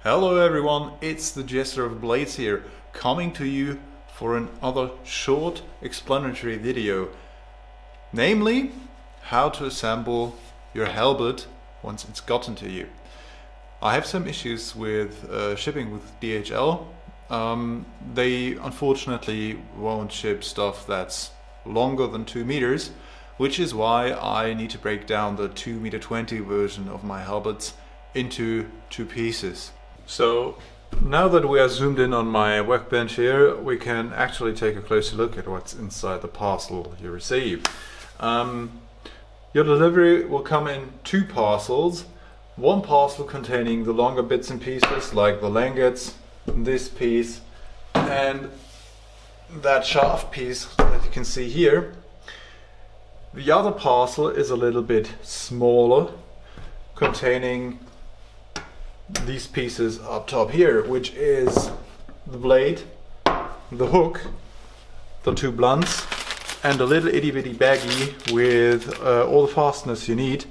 Hello everyone, it's the Jester of Blades here, coming to you for another short explanatory video. Namely, how to assemble your halberd once it's gotten to you. I have some issues with shipping with DHL. They unfortunately won't ship stuff that's longer than 2 meters, which is why I need to break down the 2m20 version of my halberds into 2 pieces. So now that we are zoomed in on my workbench here, we can actually take a closer look at what's inside the parcel you receive. Your delivery will come in 2 parcels. One parcel containing the longer bits and pieces like the langets, this piece and that shaft piece that you can see here. The other parcel is a little bit smaller, containing these pieces up top here, which is the blade, the hook, the 2 blunts and a little itty bitty baggie with all the fasteners you need.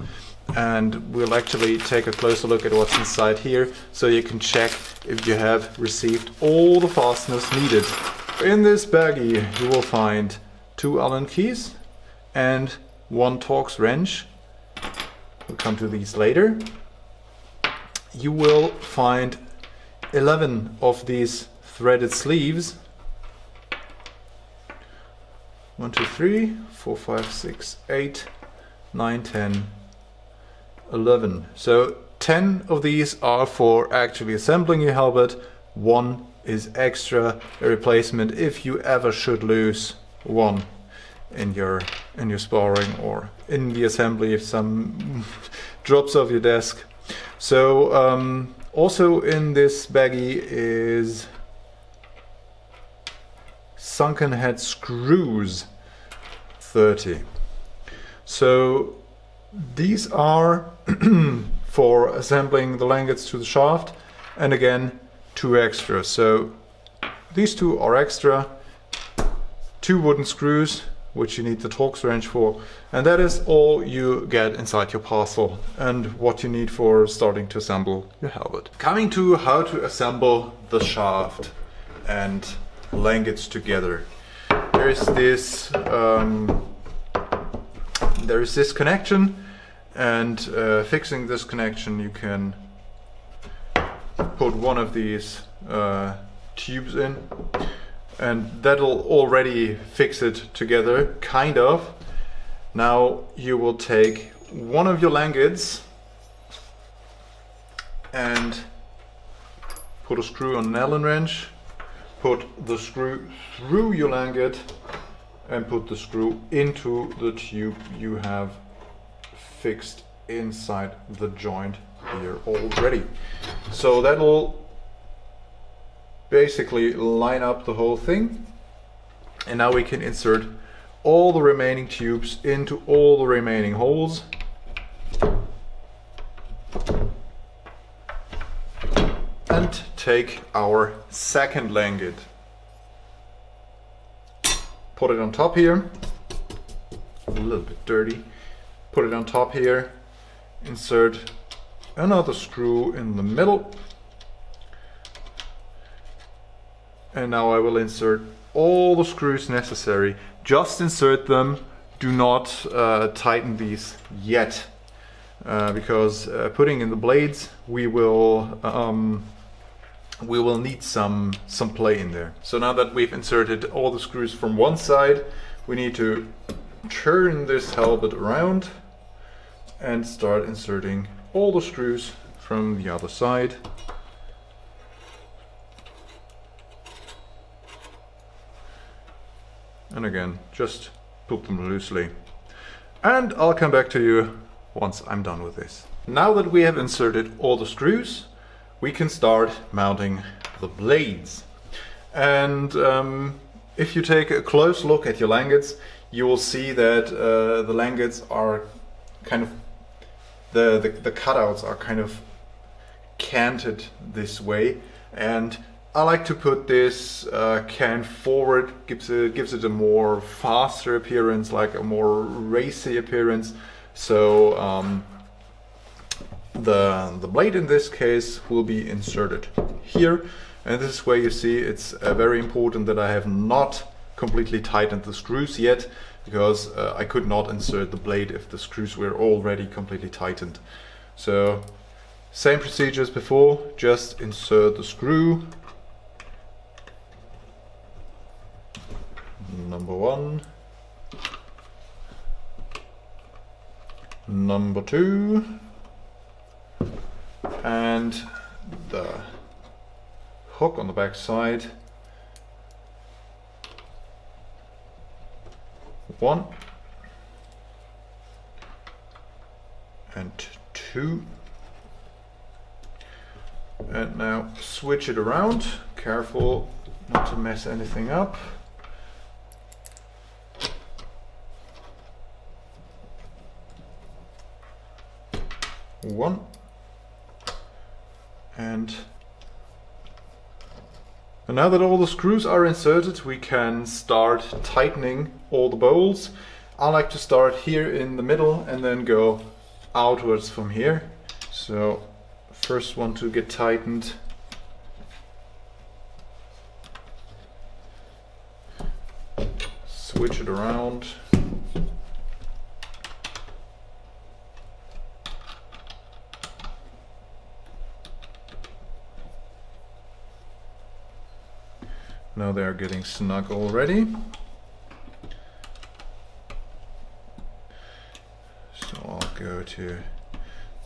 And we'll actually take a closer look at what's inside here so you can check if you have received all the fasteners needed. In this baggie you will find 2 Allen keys and 1 Torx wrench. We'll come to these later. You will find 11 of these threaded sleeves. 1, 2, 3, 4, 5, 6, 8, 9, 10, 11. So 10 of these are for actually assembling your halberd. 1 is extra, a replacement if you ever should lose one in your sparring or in the assembly if some drops off your desk. So also in this baggie is sunken head screws, 30. So these are for assembling the langets to the shaft, and again 2 extra. So these 2 are extra, 2 wooden screws which you need the Torx wrench for, and that is all you get inside your parcel and what you need for starting to assemble your halberd. Coming to how to assemble the shaft and langets together. There is this connection, and fixing this connection you can put one of these tubes in, and that'll already fix it together, kind of. Now you will take one of your langets and put a screw on an Allen wrench, put the screw through your langet and put the screw into the tube you have fixed inside the joint here already. So that'll basically line up the whole thing, and now we can insert all the remaining tubes into all the remaining holes. And take our second langet, put it on top here, a little bit dirty, put it on top here, insert another screw in the middle, and now I will insert all the screws necessary. Just insert them, do not tighten these yet, because putting in the blades we will need some play in there. So now that we've inserted all the screws from one side, we need to turn this halberd around and start inserting all the screws from the other side. And again, just put them loosely. And I'll come back to you once I'm done with this. Now that we have inserted all the screws, we can start mounting the blades. And if you take a close look at your langets, you will see that the langets are kind of, the cutouts are kind of canted this way, and I like to put this can forward, gives it a more faster appearance, like a more racy appearance. So the blade in this case will be inserted here, and this is where you see it's very important that I have not completely tightened the screws yet, because I could not insert the blade if the screws were already completely tightened. So same procedure as before, just insert the screw. Number 1, number 2, and the hook on the back side. 1 and 2, and now switch it around. Careful not to mess anything up. One and now that all the screws are inserted, we can start tightening all the bolts. I like to start here in the middle and then go outwards from here. So first one to get tightened. Switch it around. Now they are getting snug already. So I'll go to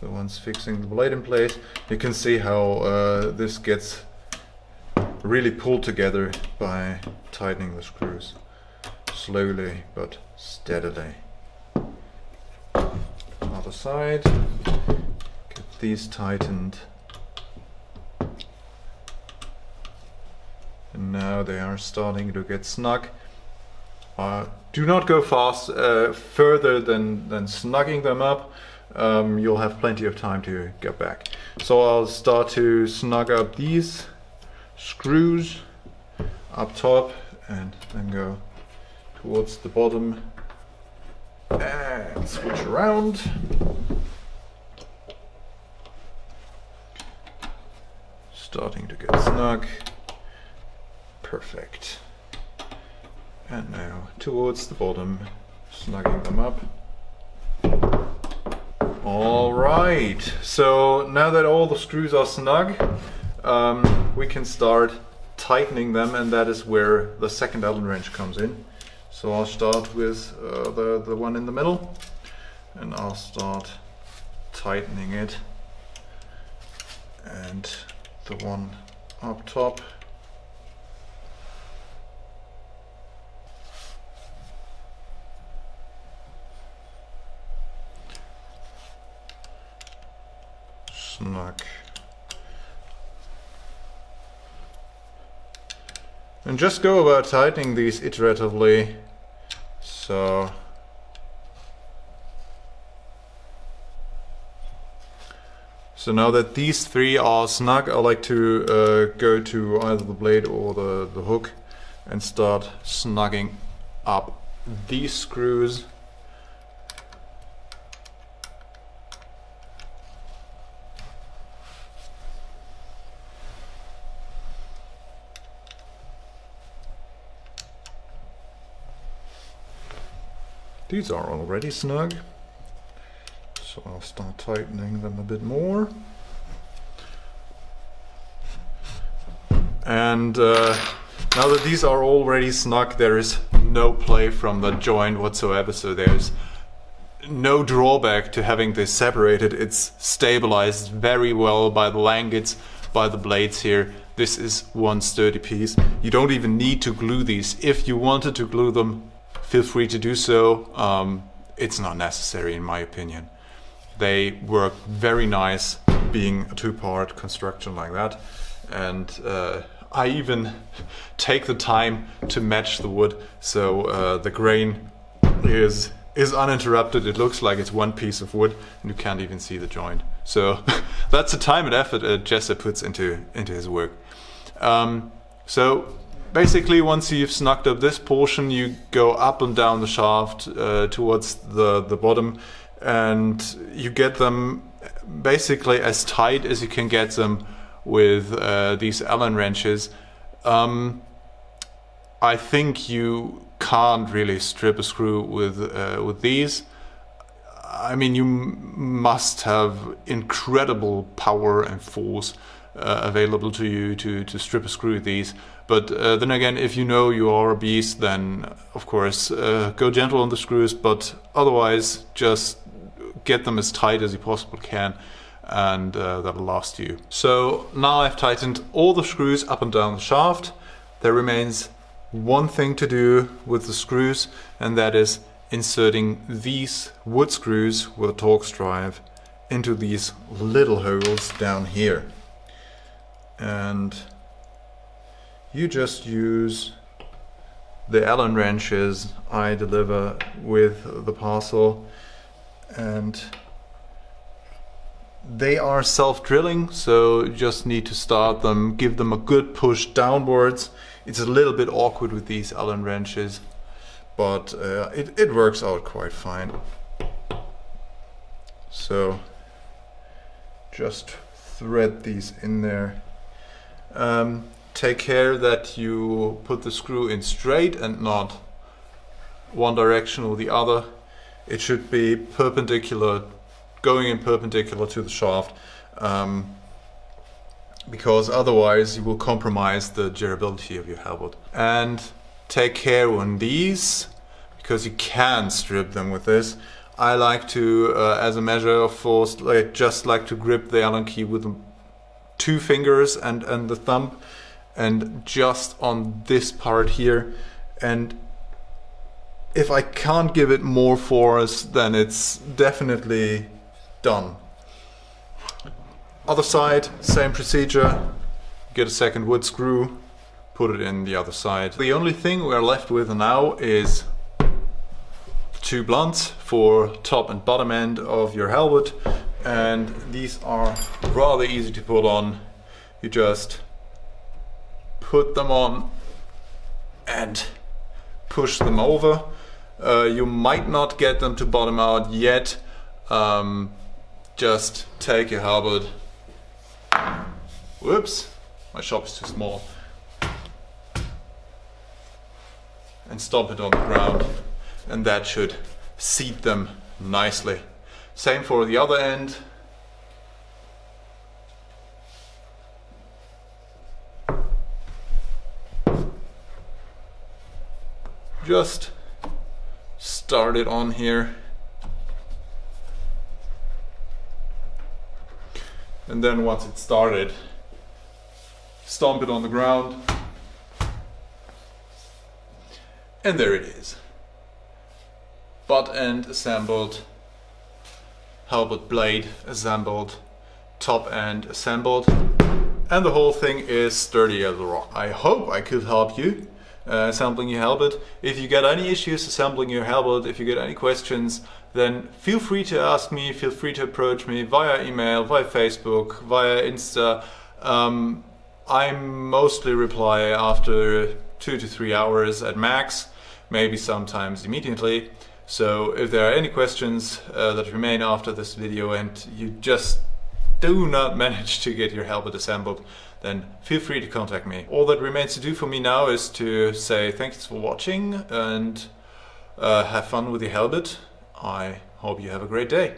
the ones fixing the blade in place. You can see how this gets really pulled together by tightening the screws. Slowly but steadily. Other side. Get these tightened. And now they are starting to get snug. Do not go fast further than snugging them up. You'll have plenty of time to get back. So I'll start to snug up these screws up top and then go towards the bottom and switch around. Starting to get snug. Perfect. And now towards the bottom, snugging them up. All right, so now that all the screws are snug, we can start tightening them, and that is where the second Allen wrench comes in. So I'll start with the one in the middle, and I'll start tightening it, and the one up top. Snug. And just go about tightening these iteratively. So now that these three are snug, I like to go to either the blade or the hook and start snugging up these screws. These are already snug, so I'll start tightening them a bit more. And now that these are already snug, there is no play from the joint whatsoever, so there's no drawback to having this separated. It's stabilized very well by the langets, by the blades here. This is one sturdy piece. You don't even need to glue these. If you wanted to glue them, feel free to do so. It's not necessary in my opinion. They work very nice being a two-part construction like that, and I even take the time to match the wood, so the grain is uninterrupted. It looks like it's one piece of wood and you can't even see the joint. So that's the time and effort Jester puts into his work. So basically, once you've snugged up this portion, you go up and down the shaft towards the bottom, and you get them basically as tight as you can get them with these Allen wrenches. I think you can't really strip a screw with these. I mean, you must have incredible power and force available to you to strip a screw with these. But then again, if you know you are a beast, then of course go gentle on the screws, but otherwise just get them as tight as you possibly can, and that'll last you. So now I've tightened all the screws up and down the shaft. There remains one thing to do with the screws, and that is inserting these wood screws with a Torx drive into these little holes down here. And you just use the Allen wrenches I deliver with the parcel, and they are self-drilling, so you just need to start them, give them a good push downwards. It's a little bit awkward with these Allen wrenches, but it works out quite fine. So just thread these in there. Take care that you put the screw in straight and not one direction or the other. It should be perpendicular, going in perpendicular to the shaft, because otherwise you will compromise the durability of your halberd. And take care on these, because you can strip them with this. I like to, as a measure of force, just like to grip the Allen key with 2 fingers and the thumb, and just on this part here. And if I can't give it more force, then it's definitely done. Other side, same procedure. Get a second wood screw, put it in the other side. The only thing we're left with now is 2 blunts for top and bottom end of your halberd, and these are rather easy to put on. You just put them on and push them over. You might not get them to bottom out yet. Just take your halberd. Whoops, my shop is too small. And stomp it on the ground, and that should seat them nicely. Same for the other end. Just start it on here, and then once it's started, stomp it on the ground, and there it is. Butt end assembled, halberd blade assembled, top end assembled, and the whole thing is sturdy as a rock. I hope I could help you assembling your halberd. If you get any issues assembling your halberd, if you get any questions, then feel free to ask me, feel free to approach me via email, via Facebook, via Insta. I mostly reply after 2 to 3 hours at max, maybe sometimes immediately. So if there are any questions that remain after this video and you just do not manage to get your halberd assembled, then feel free to contact me. All that remains to do for me now is to say thanks for watching and have fun with your halberd. I hope you have a great day.